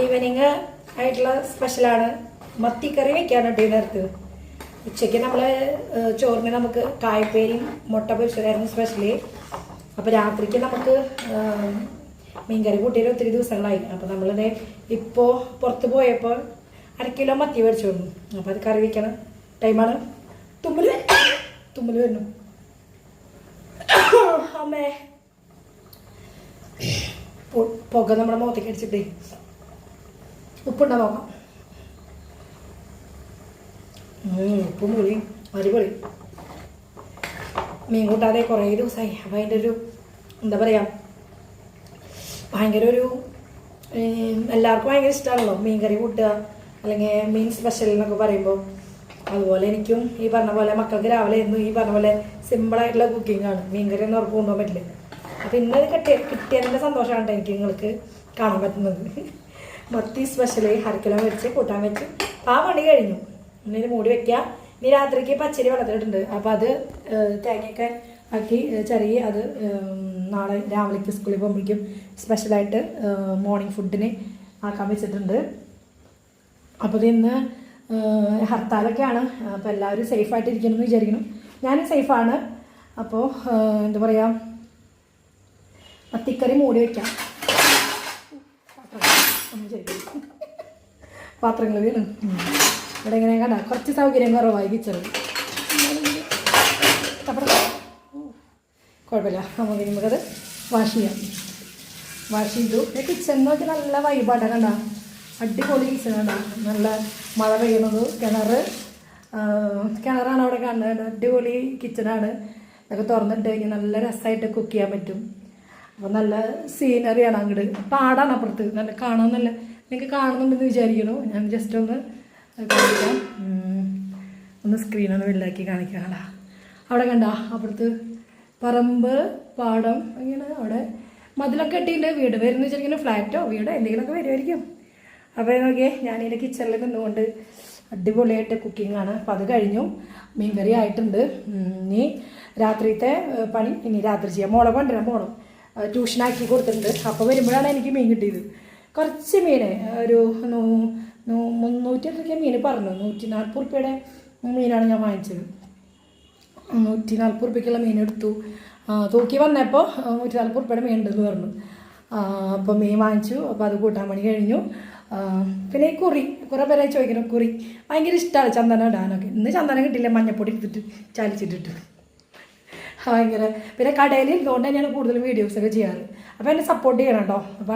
Evening ആയിട്ടുള്ള സ്പെഷ്യലാണ് മത്തിക്കറി വെക്കാനായിട്ട് ഈ നേരത്ത്. ഉച്ചയ്ക്ക് നമ്മൾ ചോറിന് നമുക്ക് കായ്പേരിയും മുട്ട പൊരിച്ചതായിരുന്നു സ്പെഷ്യലി. അപ്പോൾ രാത്രിക്ക് നമുക്ക് മീൻകറി കൂട്ടിയിട്ട് ഒത്തിരി ദിവസങ്ങളായി. അപ്പോൾ നമ്മളത് ഇപ്പോൾ പുറത്ത് പോയപ്പോൾ 1 കിലോ മത്തി മേടിച്ചു വന്നു. അപ്പോൾ അത് കറി വയ്ക്കണം ടൈമാണ്. തുമ്മൽ വരുന്നു അമ്മേ. പുക നമ്മുടെ മുഖത്തേക്ക് അടിച്ചിട്ടേ. ഉപ്പുണ്ടോ നോക്കാം. ഉപ്പും പുളിയും അടിപൊളി. മീൻ കൂട്ടാതെ കുറേ ദിവസമായി. അപ്പോൾ അതിൻ്റെ ഒരു എന്താ പറയുക, ഭയങ്കര ഒരു എല്ലാവർക്കും ഭയങ്കര ഇഷ്ടമാണല്ലോ മീൻ കറി കൂട്ടുക അല്ലെങ്കിൽ മീൻ സ്പെഷ്യൽ എന്നൊക്കെ പറയുമ്പോൾ. അതുപോലെ എനിക്കും ഈ പറഞ്ഞ പോലെ മക്കൾക്ക് രാവിലെ എന്നും ഈ പറഞ്ഞ പോലെ സിമ്പിളായിട്ടുള്ള കുക്കിംഗാണ്. മീൻ കറി ഒന്നും ഉറപ്പ് കൊണ്ടുപോകാൻ പറ്റില്ല. അപ്പോൾ ഇന്ന് കിട്ടിയതിൻ്റെ സന്തോഷമാണ് എനിക്ക് നിങ്ങൾക്ക് കാണാൻ പറ്റുന്നത്. മത്തി സ്പെഷ്യൽ 1 കിലോ വെച്ച് കൂട്ടാൻ വെച്ച് ആ പണി കഴിഞ്ഞു. ഇനി മൂടി വെക്കുക. ഇനി രാത്രിക്ക് പച്ചരി വെള്ളത്തിലിട്ടുണ്ട്. അപ്പോൾ അത് തേങ്ങയൊക്കെ ആക്കി ചെറിയ അത് നാളെ രാവിലേക്ക് സ്കൂളിൽ പോകുമ്പോഴേക്കും സ്പെഷ്യലായിട്ട് മോർണിംഗ് ഫുഡിന് ആക്കാൻ വെച്ചിട്ടുണ്ട്. അപ്പോൾ ഇത് ഇന്ന് ഹർത്താലൊക്കെയാണ്. അപ്പോൾ എല്ലാവരും സേഫായിട്ടിരിക്കണമെന്ന് വിചാരിക്കുന്നു. ഞാനും സേഫാണ്. അപ്പോൾ എന്താ പറയുക, മത്തിക്കറി മൂടി വയ്ക്കാം. പാത്രങ്ങൾ വീണ് ഇവിടെ ഇങ്ങനെ കണ്ട കുറച്ച് സൗകര്യം കുറവായി കിച്ചൺ. കുഴപ്പമില്ല, നമുക്കത് വാഷ് ചെയ്യാം. വാഷ് ചെയ്തു. കിച്ചൺ നോക്കി നല്ല വൈബാട്ട കണ്ട, അടിപൊളി കിച്ചൺ കണ്ട. നല്ല മഴ പെയ്യുന്നത്, കിണറാണ് അവിടെ കാണുന്നത്. അടിപൊളി കിച്ചണാണ്. അതൊക്കെ തുറന്നിട്ട് കഴിഞ്ഞാൽ നല്ല രസമായിട്ട് കുക്ക് ചെയ്യാൻ പറ്റും. അപ്പോൾ നല്ല സീനറിയാണ്. അങ്ങോട്ട് പാടാണ് അപ്പുറത്ത്. നല്ല കാണാൻ നല്ല നിങ്ങൾക്ക് കാണുന്നുണ്ടെന്ന് വിചാരിക്കണു. ഞാൻ ജസ്റ്റ് ഒന്ന് കാണിക്കാം. ഒന്ന് സ്ക്രീനൊന്ന് വലുതാക്കി കാണിക്കാനാ. അവിടെ കണ്ട അപ്പുറത്ത് പറമ്പ്, പാടം, ഇങ്ങനെ അവിടെ മതിലൊക്കെ കെട്ടിയിട്ട് വീട് വരുന്ന വെച്ചിരിക്കുന്ന ഫ്ലാറ്റോ വീടോ എന്തെങ്കിലുമൊക്കെ വരുമായിരിക്കും. അപ്പോൾ നോക്കിയേ, ഞാനിതിൻ്റെ കിച്ചണിൽ നിന്നുകൊണ്ട് അടിപൊളിയായിട്ട് കുക്കിങ്ങാണ്. അപ്പോൾ അത് കഴിഞ്ഞു. മീൻകറി ആയിട്ടുണ്ട്. ഇനി രാത്രിത്തെ പണി ഇനി രാത്രി ചെയ്യാം. മോളെ കൊണ്ടുവരാൻ പോകണം. ട്യൂഷനാക്കി കൊടുത്തിട്ടുണ്ട്. അപ്പോൾ വരുമ്പോഴാണ് എനിക്ക് മീൻ കിട്ടിയത്. കുറച്ച് മീൻ ഒരു 300 എത്രയൊക്കെ മീൻ പറഞ്ഞു. 140 ഉറുപ്പ്യയുടെ മീനാണ് ഞാൻ വാങ്ങിച്ചത്. 140 ഉറുപ്പ്യക്കുള്ള മീൻ എടുത്തു. തൂക്കി വന്നപ്പോൾ 140 ഉറുപ്പ്യയുടെ മീൻ ഉണ്ടെന്ന് പറഞ്ഞു. അപ്പോൾ മീൻ വാങ്ങിച്ചു. അപ്പോൾ അത് കൂട്ടാൻ പണി കഴിഞ്ഞു. പിന്നെ ഈ കുറി കുറേ പേരെ ചോദിക്കണം. കുറി ഭയങ്കര ഇഷ്ടമാണ് ചന്ദനം ഇടാനൊക്കെ. ഇന്ന് ചന്ദനം കിട്ടില്ല, മഞ്ഞപ്പൊടി എടുത്തിട്ട് ചാലിച്ചിട്ടിട്ട് ഭയങ്കര. പിന്നെ കടയിൽ ഇതുകൊണ്ട് തന്നെയാണ് കൂടുതലും വീഡിയോസൊക്കെ ചെയ്യാറ്. അപ്പോൾ എന്നെ സപ്പോർട്ട് ചെയ്യണം കേട്ടോ. അപ്പോൾ